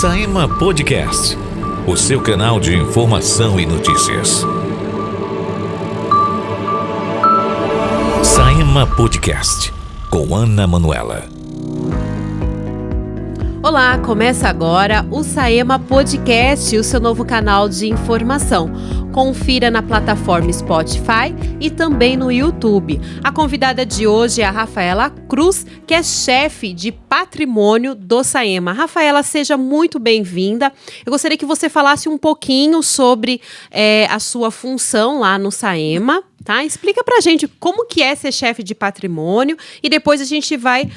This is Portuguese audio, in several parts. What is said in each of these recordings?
Saema Podcast, o seu canal de informação e notícias. Saema Podcast, com Ana Manuela. Olá, começa agora o Saema Podcast, o seu novo canal de informação. Confira na plataforma Spotify e também no YouTube. A convidada de hoje é a Rafaela Cruz, que é chefe de patrimônio do Saema. Rafaela, seja muito bem-vinda. Eu gostaria que você falasse um pouquinho sobre a sua função lá no Saema. Tá? Explica pra gente como que é ser chefe de patrimônio e depois a gente vai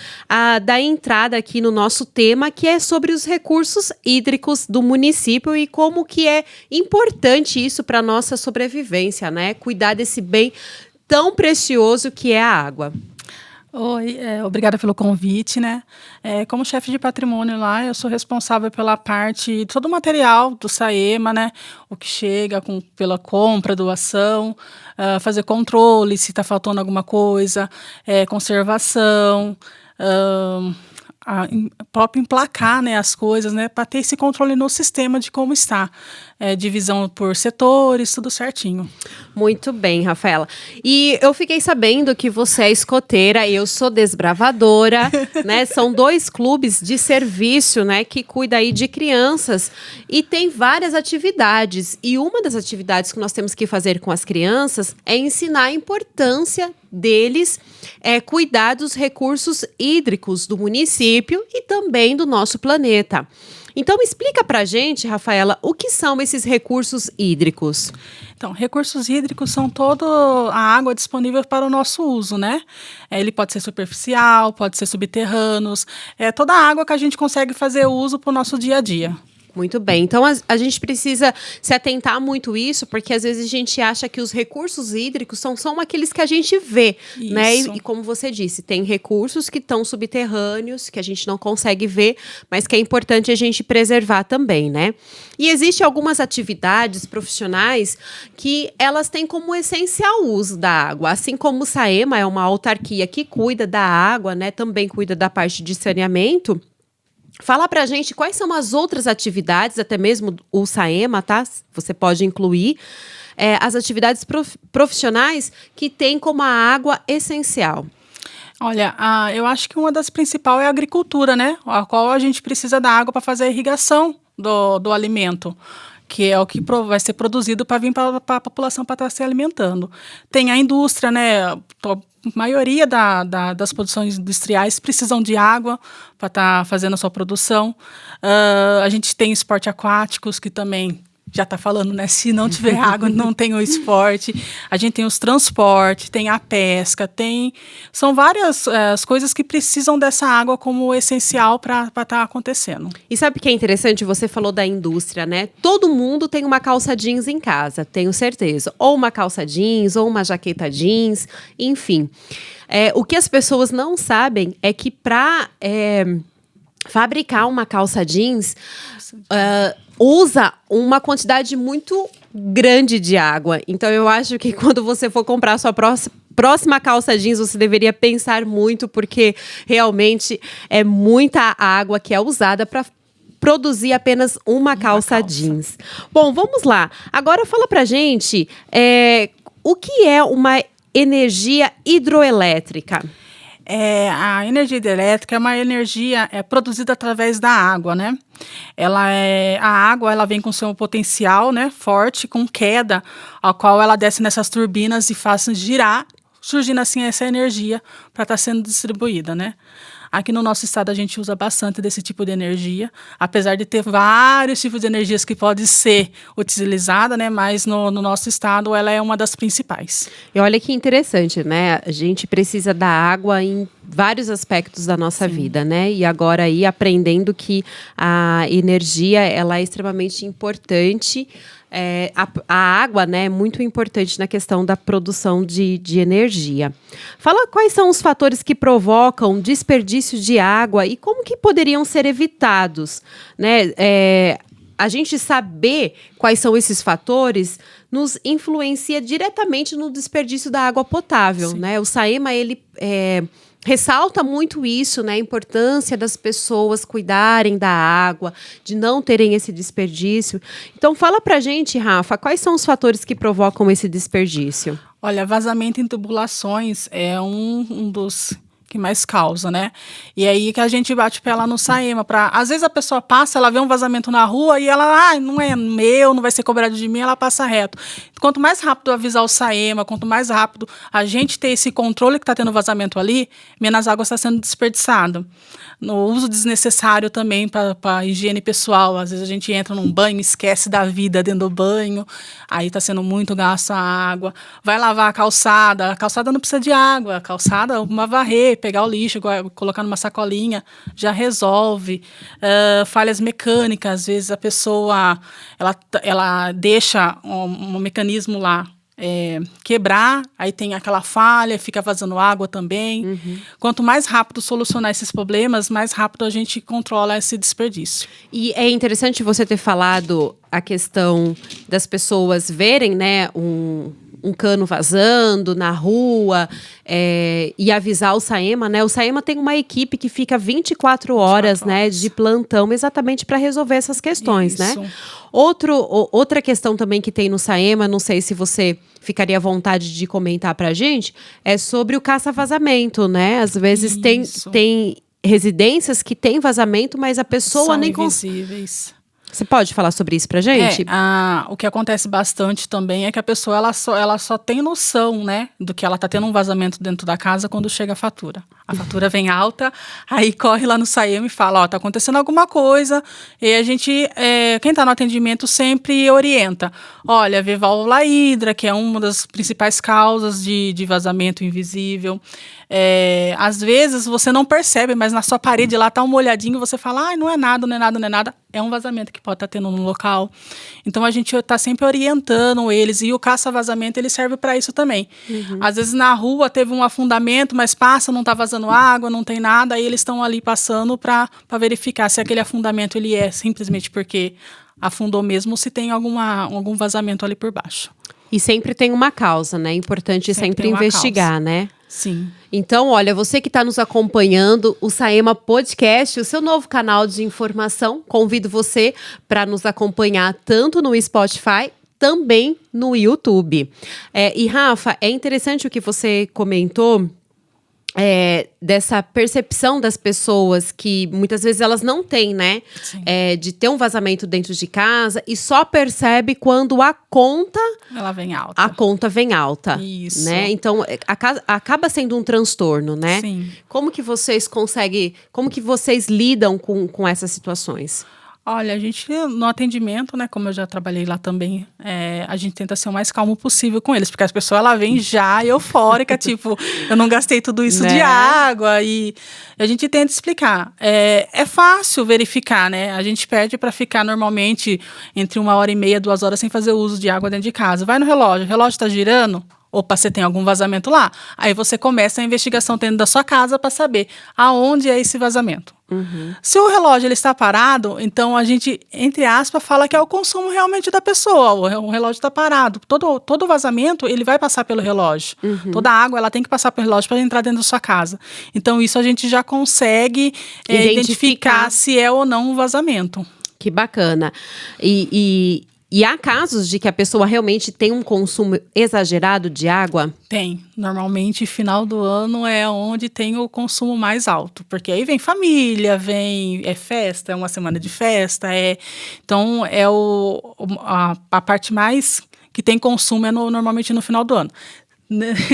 dar entrada aqui no nosso tema, que é sobre os recursos hídricos do município e como que é importante isso para nossa sobrevivência, né? Cuidar desse bem tão precioso que é a água. Oi, obrigada pelo convite, né? Como chefe de patrimônio lá, eu sou responsável pela parte, todo o material do Saema, né? O que chega pela compra, doação, fazer controle se está faltando alguma coisa, conservação, próprio emplacar, né, as coisas, né, para ter esse controle no sistema de como está. Divisão por setores, tudo certinho. Muito bem, Rafaela. E eu fiquei sabendo que você é escoteira e eu sou desbravadora, né? São dois clubes de serviço, né, que cuida aí de crianças e tem várias atividades. E uma das atividades que nós temos que fazer com as crianças é ensinar a importância deles cuidar dos recursos hídricos do município e também do nosso planeta. Então, explica pra gente, Rafaela, o que são esses recursos hídricos? Então, recursos hídricos são toda a água disponível para o nosso uso, né? Ele pode ser superficial, pode ser subterrâneos, toda a água que a gente consegue fazer uso para o nosso dia a dia. Muito bem, então a gente precisa se atentar muito isso, porque às vezes a gente acha que os recursos hídricos são aqueles que a gente vê, isso, né? E como você disse, tem recursos que estão subterrâneos, que a gente não consegue ver, mas que é importante a gente preservar também, né? E existem algumas atividades profissionais que elas têm como essencial o uso da água, assim como o Saema é uma autarquia que cuida da água, né? Também cuida da parte de saneamento. Fala pra gente quais são as outras atividades, até mesmo o Saema, tá? Você pode incluir as atividades profissionais que têm como a água essencial. Olha, eu acho que uma das principais é a agricultura, né? A qual a gente precisa da água para fazer a irrigação do alimento, que é o que vai ser produzido para vir para a população para estar se alimentando. Tem a indústria, né? A maioria das produções industriais precisam de água para estar fazendo a sua produção. A gente tem esporte aquáticos, que também já está falando, né? Se não tiver água, não tem o esporte. A gente tem os transportes, tem a pesca, são várias as coisas que precisam dessa água como essencial para estar acontecendo. E sabe o que é interessante? Você falou da indústria, né? Todo mundo tem uma calça jeans em casa, tenho certeza. Ou uma calça jeans, ou uma jaqueta jeans, enfim. O que as pessoas não sabem é que para fabricar uma calça jeans usa uma quantidade muito grande de água. Então, eu acho que quando você for comprar a sua próxima calça jeans, você deveria pensar muito, porque realmente é muita água que é usada para produzir apenas uma calça jeans. Bom, vamos lá. Agora fala pra gente o que é uma energia hidroelétrica. A energia hidrelétrica é uma energia produzida através da água, né? A água ela vem com seu potencial, né, forte, com queda, a qual ela desce nessas turbinas e faz girar, surgindo assim essa energia para estar sendo distribuída, né? Aqui no nosso estado a gente usa bastante desse tipo de energia, apesar de ter vários tipos de energias que podem ser utilizadas, né? Mas no nosso estado ela é uma das principais. E olha que interessante, né? A gente precisa da água em vários aspectos da nossa vida, né? E agora aí aprendendo que a energia ela é extremamente importante. A água, né, é muito importante na questão da produção de energia. Fala quais são os fatores que provocam desperdício de água e como que poderiam ser evitados, né? A gente saber quais são esses fatores nos influencia diretamente no desperdício da água potável, né? O Saema, ele ressalta muito isso, né? A importância das pessoas cuidarem da água, de não terem esse desperdício. Então, fala pra gente, Rafa, quais são os fatores que provocam esse desperdício? Olha, vazamento em tubulações é um dos que mais causa, né? E aí que a gente bate pé lá no Saema às vezes a pessoa passa, ela vê um vazamento na rua e ela, não é meu, não vai ser cobrado de mim, ela passa reto. Quanto mais rápido avisar o Saema, quanto mais rápido a gente ter esse controle que está tendo vazamento ali, menos água está sendo desperdiçada. No uso desnecessário também para higiene pessoal. Às vezes a gente entra num banho, esquece da vida dentro do banho, aí está sendo muito gasto a água. Vai lavar a calçada não precisa de água, a calçada, uma varrer, pegar o lixo, colocar numa sacolinha, já resolve. Falhas mecânicas, às vezes a pessoa ela deixa um mecanismo lá quebrar, aí tem aquela falha, fica vazando água também. Quanto mais rápido solucionar esses problemas, mais rápido a gente controla esse desperdício. E é interessante você ter falado a questão das pessoas verem, né, um cano vazando na rua e avisar o Saema, né? O Saema tem uma equipe que fica 24 horas, né, de plantão exatamente para resolver essas questões, Isso. né? Outra questão também que tem no Saema, não sei se você ficaria à vontade de comentar pra gente, é sobre o caça-vazamento, né? Às vezes tem residências que tem vazamento, mas a pessoa São nem invisíveis. Você pode falar sobre isso pra gente? O que acontece bastante também é que a pessoa ela só tem noção, né, do que ela está tendo um vazamento dentro da casa quando chega a fatura. A fatura vem alta, aí corre lá no Saema e fala, tá acontecendo alguma coisa, e a gente, quem está no atendimento sempre orienta. Olha, vê válvula hidra, que é uma das principais causas de vazamento invisível. Às vezes você não percebe, mas na sua parede lá tá uma olhadinha e você fala, não é nada, não é nada, não é nada. É um vazamento que pode estar tendo no local. Então a gente está sempre orientando eles, e o caça-vazamento ele serve para isso também. Às vezes na rua teve um afundamento, mas passa, não está vazando água, não tem nada, aí eles estão ali passando para verificar se aquele afundamento ele é simplesmente porque afundou mesmo ou se tem algum vazamento ali por baixo. E sempre tem uma causa, né? É importante sempre investigar, né? Sim. Então, olha, você que está nos acompanhando, o Saema Podcast, o seu novo canal de informação, convido você para nos acompanhar tanto no Spotify, também no YouTube. E, Rafa, é interessante o que você comentou, dessa percepção das pessoas que muitas vezes elas não têm, né? De ter um vazamento dentro de casa e só percebe quando a conta vem alta. Isso. Né? Então, acaba sendo um transtorno, né? Sim. Como que vocês lidam com essas situações? Olha, a gente, no atendimento, né, como eu já trabalhei lá também, a gente tenta ser o mais calmo possível com eles, porque as pessoas, ela vem já eufórica, tipo, eu não gastei tudo isso de água, e a gente tenta explicar. É fácil verificar, né, a gente pede para ficar normalmente entre 1h30, 2 horas sem fazer uso de água dentro de casa. Vai no relógio, o relógio está girando? Opa, você tem algum vazamento lá? Aí você começa a investigação dentro da sua casa para saber aonde é esse vazamento. Se o relógio ele está parado, então a gente, entre aspas, fala que é o consumo realmente da pessoa. O relógio está parado. Todo vazamento, ele vai passar pelo relógio. Toda água, ela tem que passar pelo relógio para entrar dentro da sua casa. Então, isso a gente já consegue identificar se é ou não um vazamento. Que bacana. E há casos de que a pessoa realmente tem um consumo exagerado de água? Tem. Normalmente, final do ano é onde tem o consumo mais alto. Porque aí vem família, é festa, é uma semana de festa. Então, a parte mais que tem consumo normalmente no final do ano.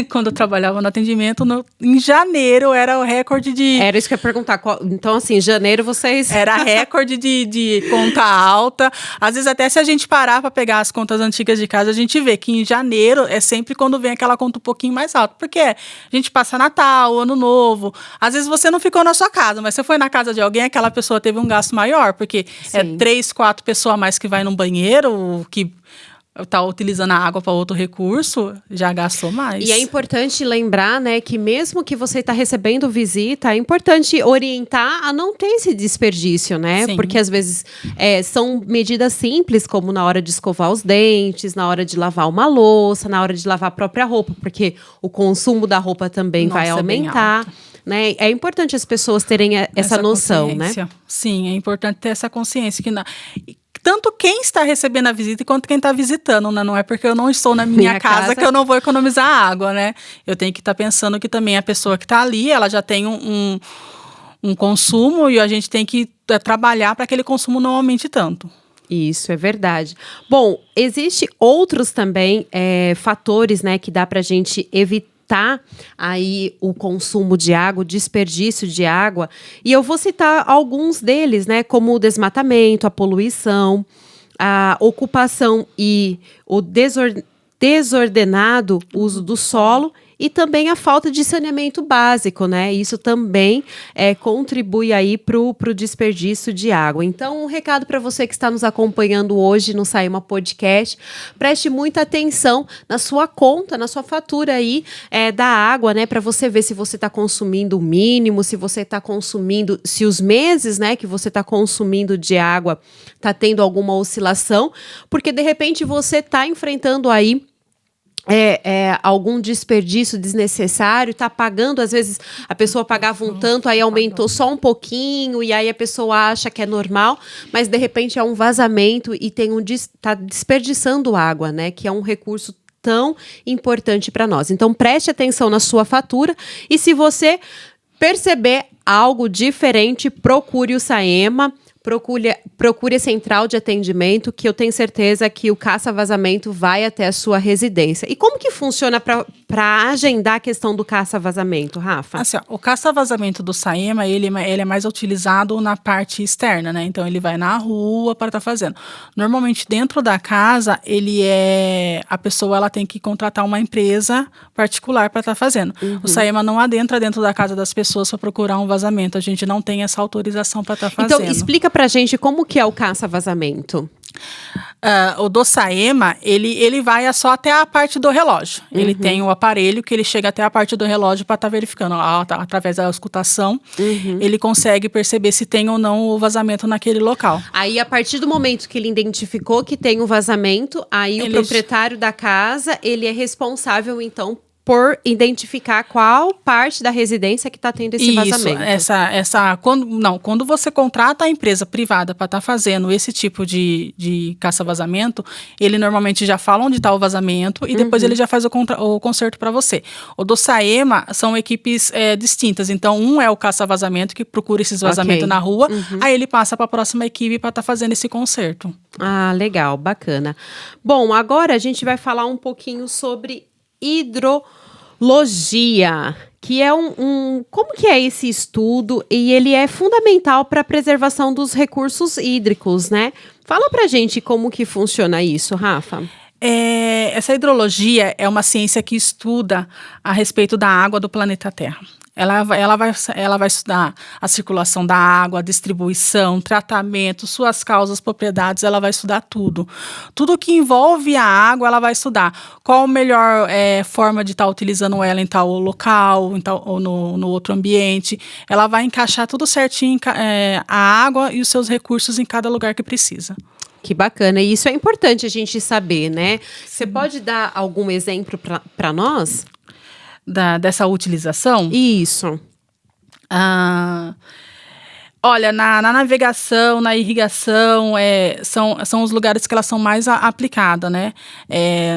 Quando eu trabalhava no atendimento, em janeiro era o recorde de... Era isso que eu ia perguntar. Então, assim, em janeiro vocês... Era recorde de conta alta. Às vezes, até se a gente parar para pegar as contas antigas de casa, a gente vê que em janeiro é sempre quando vem aquela conta um pouquinho mais alta. Porque a gente passa Natal, Ano Novo. Às vezes, você não ficou na sua casa, mas você foi na casa de alguém, aquela pessoa teve um gasto maior. Porque Sim. 3, 4 pessoas a mais que vai no banheiro, que... tá utilizando a água para outro recurso, já gastou mais. E é importante lembrar, né, que mesmo que você está recebendo visita, é importante orientar a não ter esse desperdício, né? Sim. Porque às vezes são medidas simples, como na hora de escovar os dentes, na hora de lavar uma louça, na hora de lavar a própria roupa, porque o consumo da roupa também vai aumentar. né? É importante as pessoas terem essa noção, né? Sim, é importante ter essa consciência que tanto quem está recebendo a visita quanto quem está visitando, né? Não é porque eu não estou na minha casa que eu não vou economizar água, né? Eu tenho que estar pensando que também a pessoa que está ali, ela já tem um consumo e a gente tem que trabalhar para que aquele consumo não aumente tanto. Isso, é verdade. Bom, existe outros também fatores, né, que dá para a gente evitar aí o consumo de água, o desperdício de água. E eu vou citar alguns deles, né, como o desmatamento, a poluição, a ocupação e o desordenado uso do solo e também a falta de saneamento básico, né? Isso também contribui aí para o desperdício de água. Então, um recado para você que está nos acompanhando hoje no Saema Podcast, preste muita atenção na sua conta, na sua fatura aí da água, né? Para você ver se você está consumindo o mínimo, se você está consumindo, se os meses, né, que você está consumindo de água está tendo alguma oscilação, porque de repente você está enfrentando aí algum desperdício desnecessário, está pagando, às vezes a pessoa pagava um tanto, aí aumentou só um pouquinho, e aí a pessoa acha que é normal, mas de repente é um vazamento e está desperdiçando água, né? Que é um recurso tão importante para nós. Então preste atenção na sua fatura e se você perceber algo diferente, procure o Saema. Procure a central de atendimento, que eu tenho certeza que o caça-vazamento vai até a sua residência. E como que funciona para agendar a questão do caça-vazamento, Rafa? Assim, ó, o caça-vazamento do Saema, ele é mais utilizado na parte externa, né? Então, ele vai na rua para estar fazendo. Normalmente, dentro da casa, a pessoa ela tem que contratar uma empresa particular para estar fazendo. O Saema não adentra dentro da casa das pessoas para procurar um vazamento. A gente não tem essa autorização para estar fazendo. Então, explica pra gente como que é o caça-vazamento. O do Saema, ele vai só até a parte do relógio. Ele tem o aparelho que ele chega até a parte do relógio para estar verificando. Através da escutação, ele consegue perceber se tem ou não o vazamento naquele local. Aí, a partir do momento que ele identificou que tem um vazamento, aí o proprietário da casa, ele é responsável, então, por identificar qual parte da residência que está tendo esse vazamento. Quando você contrata a empresa privada para estar fazendo esse tipo de caça-vazamento, ele normalmente já fala onde está o vazamento e depois ele já faz o conserto para você. O do Saema são equipes distintas, então um é o caça-vazamento que procura esses vazamentos na rua, aí ele passa para a próxima equipe para estar fazendo esse conserto. Ah, legal, bacana. Bom, agora a gente vai falar um pouquinho sobre hidrologia, que é como que é esse estudo e ele é fundamental para a preservação dos recursos hídricos, né? Fala pra gente como que funciona isso, Rafa. Essa hidrologia é uma ciência que estuda a respeito da água do planeta Terra. Ela vai estudar a circulação da água, a distribuição, tratamento, suas causas, propriedades, ela vai estudar tudo. Tudo que envolve a água, ela vai estudar. Qual a melhor forma de estar utilizando ela em tal local, ou no outro ambiente. Ela vai encaixar tudo certinho, a água e os seus recursos em cada lugar que precisa. Que bacana, e isso é importante a gente saber, né? Você pode dar algum exemplo para nós? Dessa utilização? Isso. Olha, na navegação, na irrigação, são os lugares que elas são mais aplicadas, né?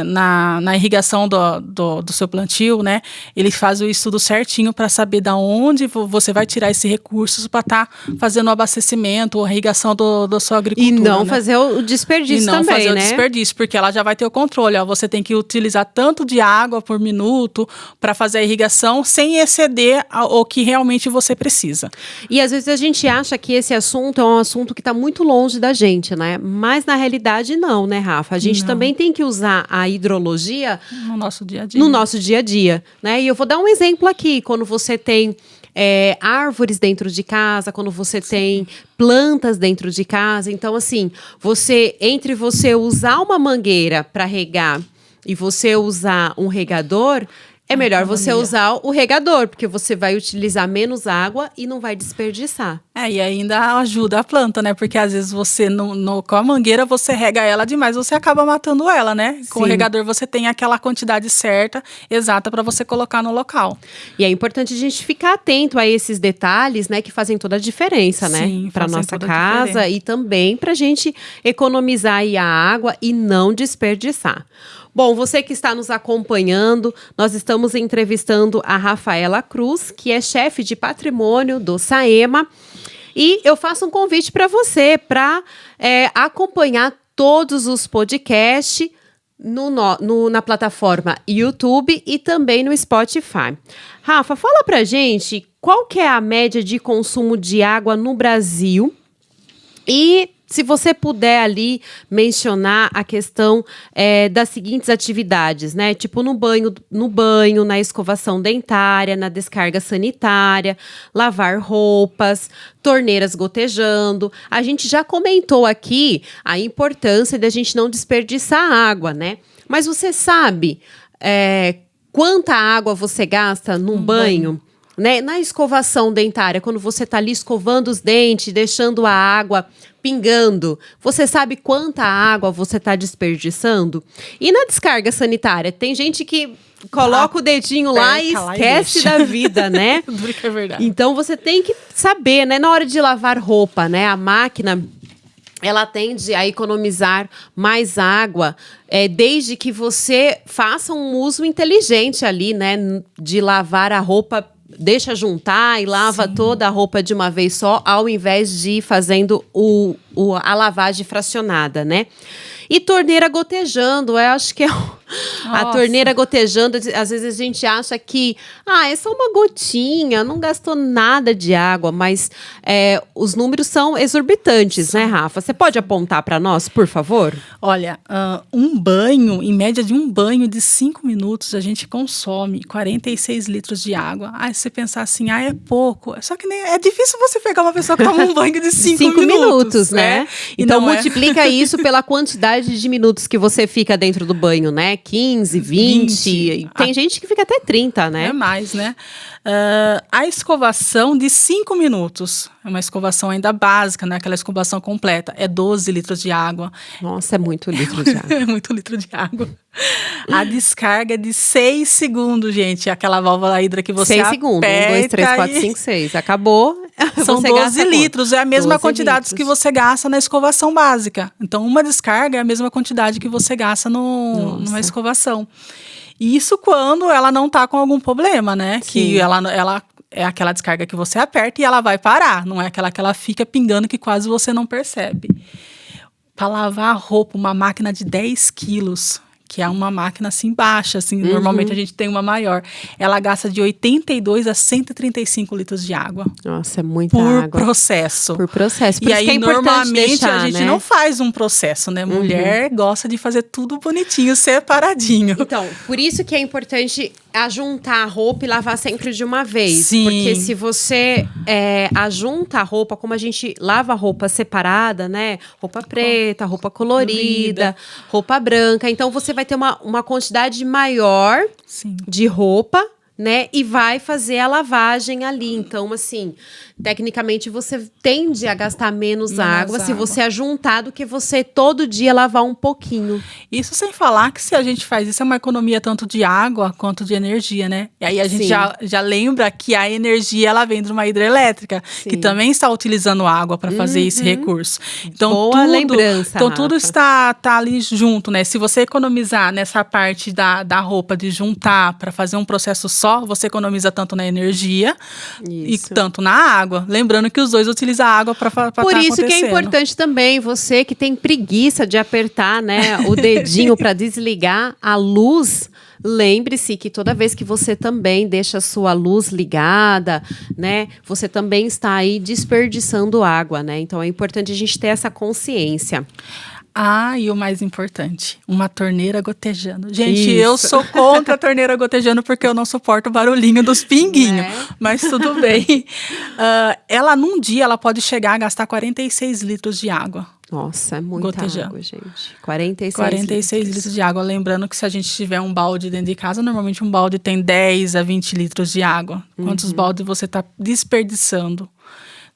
Na irrigação do seu plantio, né? Ele faz o estudo certinho para saber de onde você vai tirar esses recursos para estar fazendo o abastecimento ou a irrigação da sua agricultura. E não, né? Fazer o desperdício também, né? E não fazer o desperdício, porque ela já vai ter o controle. Você tem que utilizar tanto de água por minuto para fazer a irrigação sem exceder o que realmente você precisa. E às vezes a gente acha que esse assunto é um assunto que está muito longe da gente, né? Mas na realidade não, né, Rafa? A gente também tem que usar a hidrologia no nosso dia a dia. No nosso dia a dia, né? E eu vou dar um exemplo aqui. Quando você tem árvores dentro de casa, quando você tem plantas dentro de casa. Então, assim, entre você usar uma mangueira para regar e você usar um regador, é melhor você economia. usar o regador, porque você vai utilizar menos água e não vai desperdiçar. E ainda ajuda a planta, né? Porque às vezes você, com a mangueira, você rega ela demais, você acaba matando ela, né? Com o Sim. regador, você tem aquela quantidade certa, exata, para você colocar no local. E é importante a gente ficar atento a esses detalhes, né? Que fazem toda a diferença, né? Sim, Para fazem nossa toda a casa diferença. e também para a gente economizar aí a água e não desperdiçar. Bom, você que está nos acompanhando, nós estamos entrevistando a Rafaela Cruz, que é chefe de patrimônio do Saema. E eu faço um convite para você para acompanhar todos os podcasts na plataforma YouTube e também no Spotify. Rafa, fala pra gente qual que é a média de consumo de água no Brasil e se você puder ali mencionar a questão das seguintes atividades, né? Tipo no banho, na escovação dentária, na descarga sanitária, lavar roupas, torneiras gotejando. A gente já comentou aqui a importância da gente não desperdiçar água, né? Mas você sabe quanta água você gasta num banho? Né? Na escovação dentária, quando você está ali escovando os dentes, deixando a água pingando, você sabe quanta água você está desperdiçando? E na descarga sanitária, tem gente que coloca o dedinho lá e esquece da vida, né? Duro que é verdade. Então você tem que saber, né? Na hora de lavar roupa, né? A máquina, ela tende a economizar mais água, desde que você faça um uso inteligente ali, né? De lavar a roupa, deixa juntar e lava toda a roupa de uma vez só, ao invés de ir fazendo a lavagem fracionada, né? E torneira gotejando, eu acho que a torneira gotejando, às vezes a gente acha que é só uma gotinha, não gastou nada de água, mas os números são exorbitantes, né, Rafa? Você pode apontar para nós, por favor? Olha, um banho, em média de um banho de 5 minutos, a gente consome 46 litros de água. Aí você pensar assim, é pouco. Só que é difícil você pegar uma pessoa que toma um banho de 5 minutos, né? Então não multiplica isso pela quantidade de minutos que você fica dentro do banho, né? 15, 20. Tem gente que fica até 30, né? É mais, né? A escovação de 5 minutos, é uma escovação ainda básica, né? Aquela escovação completa, é 12 litros de água. Nossa, é muito litro de água. É muito litro de água. A descarga de 6 segundos, gente. Aquela válvula hidra que você 6 segundos. 1, 2, 3, 4, 5, 6. Acabou. São 12 litros. É a mesma quantidade litros que você gasta na escovação básica. Então, uma descarga é a mesma quantidade que você gasta numa escovação. Isso quando ela não tá com algum problema, né? Sim. Que ela é aquela descarga que você aperta e ela vai parar. Não é aquela que ela fica pingando que quase você não percebe. Para lavar a roupa, uma máquina de 10 quilos, que é uma máquina assim baixa, assim, normalmente a gente tem uma maior. Ela gasta de 82 a 135 litros de água. Nossa, é muita por água. processo. Por processo. Por e isso aí, que é importante normalmente, deixar, a gente né? não faz um processo, né? Mulher gosta de fazer tudo bonitinho, separadinho. Então, por isso que é importante ajuntar a roupa e lavar sempre de uma vez. Sim. Porque se você ajunta a roupa, como a gente lava a roupa separada, né? Roupa preta, roupa colorida, roupa branca. Então, você vai ter uma quantidade maior de roupa, né? E vai fazer a lavagem ali. Então, assim, tecnicamente você tende a gastar menos água se você ajuntar do que você todo dia lavar um pouquinho. Isso sem falar que se a gente faz isso é uma economia tanto de água quanto de energia, né? E aí a gente já lembra que a energia ela vem de uma hidrelétrica, que também está utilizando água para fazer esse recurso. Então, boa lembrança, então Rafa. tudo está ali junto, né? Se você economizar nessa parte da roupa de juntar para fazer um processo só, você economiza tanto na energia e tanto na água. Lembrando que os dois utilizam a água para Por isso que é importante também você que tem preguiça de apertar, né, o dedinho para desligar a luz. Lembre-se que toda vez que você também deixa a sua luz ligada, né, você também está aí desperdiçando água, né? Então é importante a gente ter essa consciência. E o mais importante, uma torneira gotejando. Gente, Isso. eu sou contra a torneira gotejando porque eu não suporto o barulhinho dos pinguinhos. Mas tudo bem. Num dia, ela pode chegar a gastar 46 litros de água. Nossa, é muita gotejando. água, gente. 46 litros de água. Lembrando que se a gente tiver um balde dentro de casa, normalmente um balde tem 10 a 20 litros de água. Quantos baldes você está desperdiçando?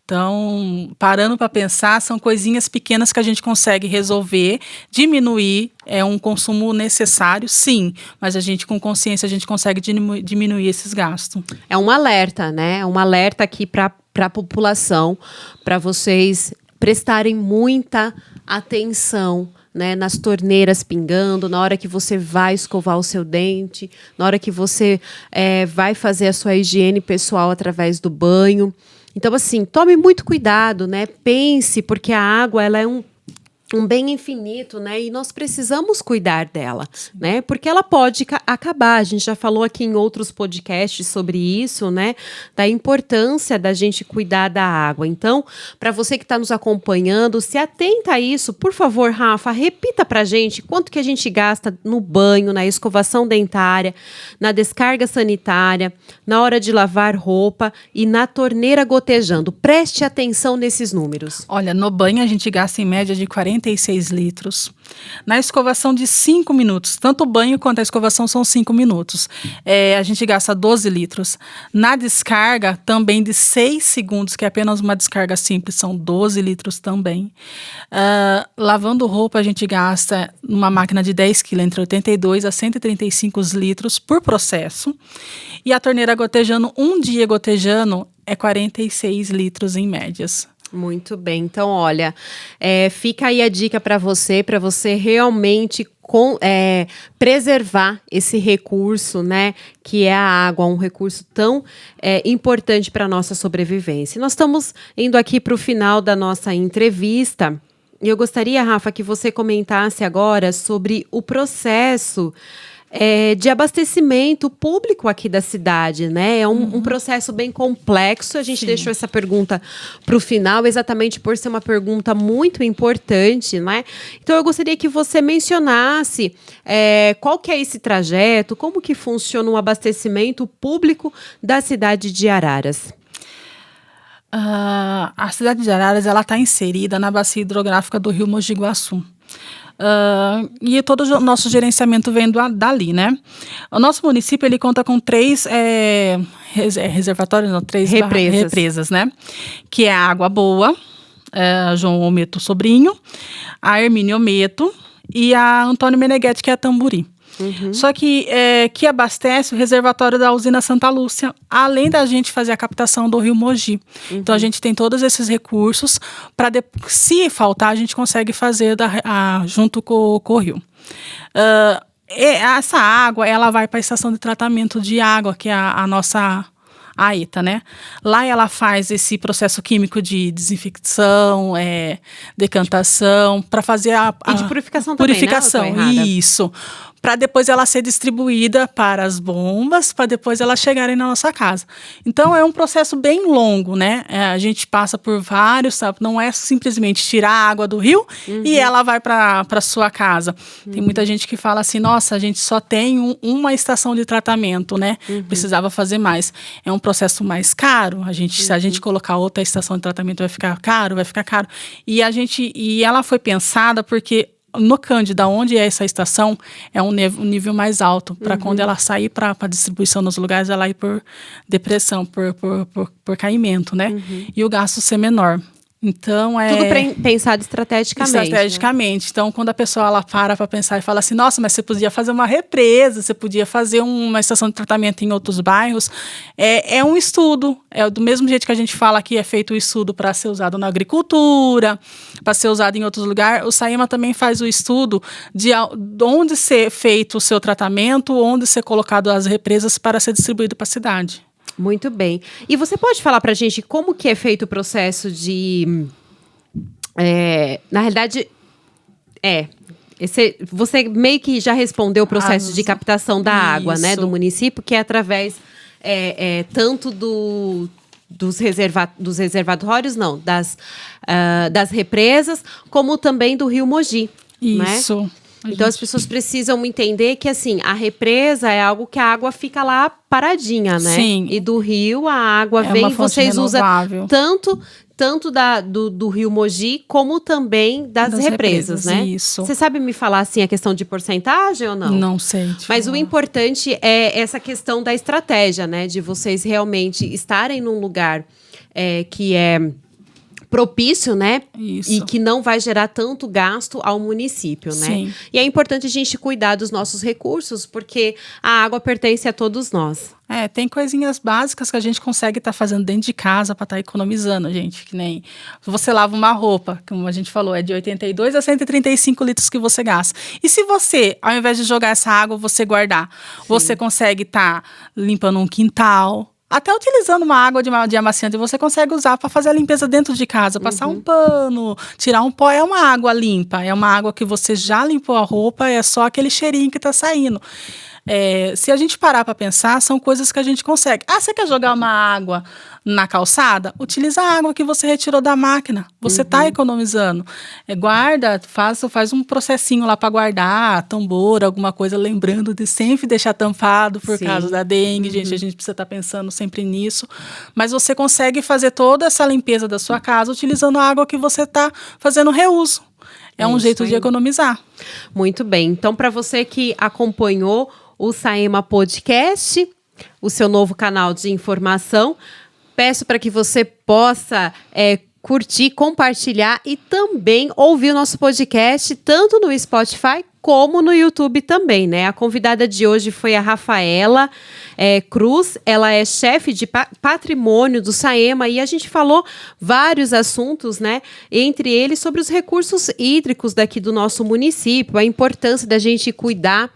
Então, parando para pensar, são coisinhas pequenas que a gente consegue resolver, diminuir, é um consumo necessário, sim, mas a gente, com consciência, a gente consegue diminuir esses gastos. É um alerta, né? É um alerta aqui para a população, para vocês prestarem muita atenção, né, nas torneiras pingando, na hora que você vai escovar o seu dente, na hora que você vai fazer a sua higiene pessoal através do banho. Então, assim, tome muito cuidado, né? Pense, porque a água, ela é um bem infinito, né? E nós precisamos cuidar dela, né? Porque ela pode acabar. A gente já falou aqui em outros podcasts sobre isso, né? Da importância da gente cuidar da água. Então, para você que está nos acompanhando, se atenta a isso. Por favor, Rafa, repita pra gente quanto que a gente gasta no banho, na escovação dentária, na descarga sanitária, na hora de lavar roupa e na torneira gotejando. Preste atenção nesses números. Olha, no banho a gente gasta em média de 46 litros. Na escovação de 5 minutos, tanto o banho quanto a escovação são 5 minutos. A gente gasta 12 litros. Na descarga, também de 6 segundos, que é apenas uma descarga simples, são 12 litros também. Lavando roupa, a gente gasta numa máquina de 10 kg entre 82 a 135 litros por processo. E a torneira gotejando, um dia gotejando, é 46 litros em médias. Muito bem. Então, olha, fica aí a dica para você realmente preservar esse recurso, né, que é a água, um recurso tão importante para a nossa sobrevivência. Nós estamos indo aqui para o final da nossa entrevista e eu gostaria, Rafa, que você comentasse agora sobre o processo de abastecimento público aqui da cidade, né? É um processo bem complexo. A gente deixou essa pergunta para o final, exatamente por ser uma pergunta muito importante, né? Então, eu gostaria que você mencionasse qual que é esse trajeto, como que funciona o abastecimento público da cidade de Araras. A cidade de Araras está inserida na bacia hidrográfica do rio Mogi Guaçu. E todo o nosso gerenciamento vem dali, né? O nosso município, ele conta com 3 reservatórios, não, 3 represas, né? Que é a Água Boa, João Ometo Sobrinho, a Hermínio Ometo e a Antônio Meneghetti, que é a Tamburi. Só que abastece o reservatório da usina Santa Lúcia, além da gente fazer a captação do rio Mogi. Então, a gente tem todos esses recursos para, se faltar, a gente consegue fazer junto com o rio. Essa água, ela vai para a estação de tratamento de água, que é a nossa AETA, né? Lá ela faz esse processo químico de desinfecção, decantação, para fazer e de purificação também, né? Isso. Para depois ela ser distribuída para as bombas, para depois elas chegarem na nossa casa. Então, é um processo bem longo, né? A gente passa por vários, sabe? Não é simplesmente tirar a água do rio e ela vai para a sua casa. Tem muita gente que fala assim, nossa, a gente só tem uma estação de tratamento, né? Precisava fazer mais. É um processo mais caro. Se a gente colocar outra estação de tratamento, vai ficar caro. E ela foi pensada porque no Cândida, onde é essa estação, é um nível mais alto. Para quando ela sair para a distribuição nos lugares, ela ir por depressão, por caimento, né? E o gasto ser menor. Então, tudo pensado estrategicamente. Né? Então, quando a pessoa ela para pensar e fala assim, nossa, mas você podia fazer uma represa, você podia fazer uma estação de tratamento em outros bairros, é um estudo. Do mesmo jeito que a gente fala que é feito o estudo para ser usado na agricultura, para ser usado em outros lugares, o SAEMA também faz o estudo de onde ser feito o seu tratamento, onde ser colocado as represas para ser distribuído para a cidade. Muito bem. E você pode falar para a gente como que é feito o processo de... na realidade, você meio que já respondeu o processo de captação da água, né, do município, que é através tanto dos reservatórios, não, das represas, como também do rio Mogi. Isso. né? Então as pessoas precisam entender que assim, a represa é algo que a água fica lá paradinha, né? Sim. E do rio a água É vem, uma fonte vocês usam renovável. tanto do rio Mogi, como também das represas, né? Isso. Você sabe me falar assim a questão de porcentagem ou não? Não sei. Mas o importante é essa questão da estratégia, né? De vocês realmente estarem num lugar que é propício, né? Isso. E que não vai gerar tanto gasto ao município, né? Sim. E é importante a gente cuidar dos nossos recursos, porque a água pertence a todos nós. Tem coisinhas básicas que a gente consegue estar fazendo dentro de casa para estar economizando, gente. Que nem você lava uma roupa, como a gente falou, é de 82 a 135 litros que você gasta. E se você, ao invés de jogar essa água, você guardar, você consegue estar limpando um quintal. Até utilizando uma água de amaciante, você consegue usar para fazer a limpeza dentro de casa, passar um pano, tirar um pó. É uma água limpa, é uma água que você já limpou a roupa, é só aquele cheirinho que está saindo. Se a gente parar para pensar, são coisas que a gente consegue. Você quer jogar uma água na calçada? Utiliza a água que você retirou da máquina. Você está economizando. Guarda, faz um processinho lá para guardar, tambor, alguma coisa, lembrando de sempre deixar tampado por causa da dengue. Gente, a gente precisa estar pensando sempre nisso. Mas você consegue fazer toda essa limpeza da sua casa utilizando a água que você está fazendo reuso. É um jeito de economizar. Muito bem. Então, para você que acompanhou o Saema Podcast, o seu novo canal de informação, peço para que você possa curtir, compartilhar e também ouvir o nosso podcast, tanto no Spotify como no YouTube também, né? A convidada de hoje foi a Rafaela Cruz, ela é chefe de patrimônio do Saema e a gente falou vários assuntos, né? Entre eles sobre os recursos hídricos daqui do nosso município, a importância da gente cuidar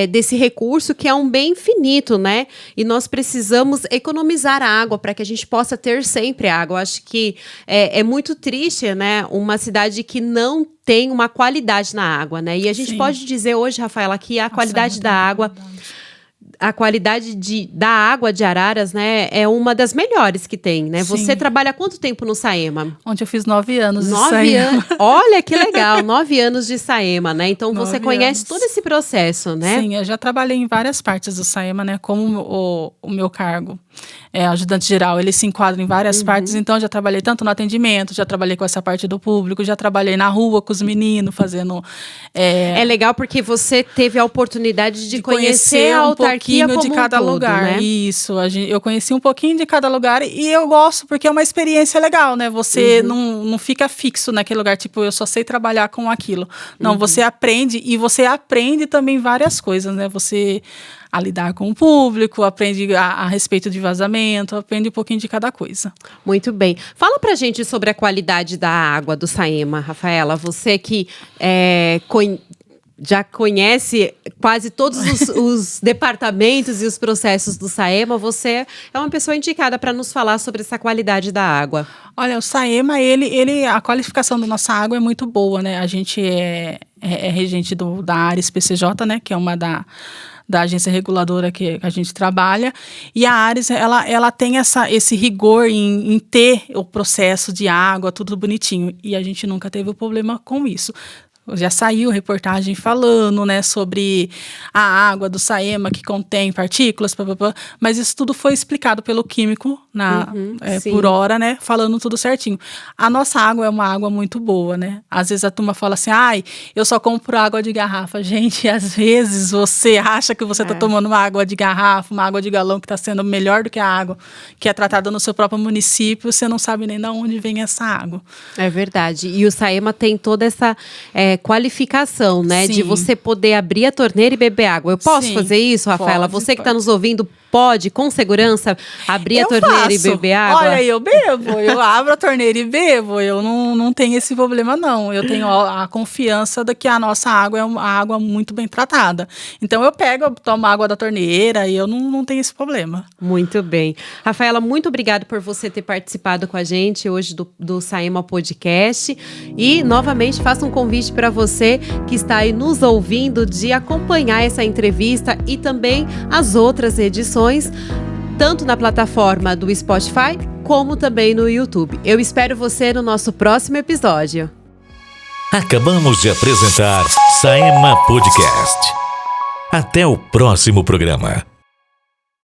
desse recurso que é um bem finito, né? E nós precisamos economizar a água para que a gente possa ter sempre água. Eu acho que é muito triste, né? Uma cidade que não tem uma qualidade na água, né? E a gente pode dizer hoje, Rafaela, que a qualidade da água... A qualidade da água de Araras, né, é uma das melhores que tem, né? Sim. Você trabalha há quanto tempo no Saema? Onde eu fiz 9 anos. 9 anos. Olha que legal, 9 anos de Saema, né? Então você conhece todo esse processo, né? Sim, eu já trabalhei em várias partes do Saema, né? Como o meu cargo ajudante geral, ele se enquadra em várias partes, então já trabalhei tanto no atendimento, já trabalhei com essa parte do público, já trabalhei na rua com os meninos, fazendo... É legal porque você teve a oportunidade de conhecer a autarquia como de cada todo, lugar, né? Isso, eu conheci um pouquinho de cada lugar e eu gosto porque é uma experiência legal, né? Você não fica fixo naquele lugar, tipo, eu só sei trabalhar com aquilo. Não, você aprende e você aprende também várias coisas, né? Você... a lidar com o público, aprende a respeito de vazamento, aprende um pouquinho de cada coisa. Muito bem. Fala pra gente sobre a qualidade da água do Saema, Rafaela. Você que já conhece quase todos os departamentos e os processos do Saema, você é uma pessoa indicada para nos falar sobre essa qualidade da água. Olha, o Saema, a qualificação da nossa água é muito boa, né? A gente é regente da Ares PCJ, né? Que é uma da agência reguladora que a gente trabalha, e a Ares, ela tem esse rigor em ter o processo de água, tudo bonitinho, e a gente nunca teve um problema com isso. Já saiu reportagem falando, né, sobre a água do Saema que contém partículas, mas isso tudo foi explicado pelo químico por hora, né, falando tudo certinho. A nossa água é uma água muito boa, né? Às vezes a turma fala assim, eu só compro água de garrafa. Gente, às vezes você acha que você está tomando uma água de garrafa, uma água de galão que está sendo melhor do que a água que é tratada no seu próprio município, você não sabe nem de onde vem essa água. É verdade. E o Saema tem toda essa qualificação, né? De você poder abrir a torneira e beber água. Eu posso fazer isso, Rafaela? Você que está nos ouvindo, pode, com segurança, abrir a torneira e beber água? Olha, eu bebo, eu abro a torneira e bebo, eu não tenho esse problema, não. Eu tenho a confiança de que a nossa água é uma água muito bem tratada. Então, eu tomo água da torneira e eu não tenho esse problema. Muito bem. Rafaela, muito obrigada por você ter participado com a gente hoje do Saema Podcast. E, novamente, faço um convite para você que está aí nos ouvindo de acompanhar essa entrevista e também as outras edições, tanto na plataforma do Spotify, como também no YouTube. Eu espero você no nosso próximo episódio. Acabamos de apresentar Saema Podcast. Até o próximo programa.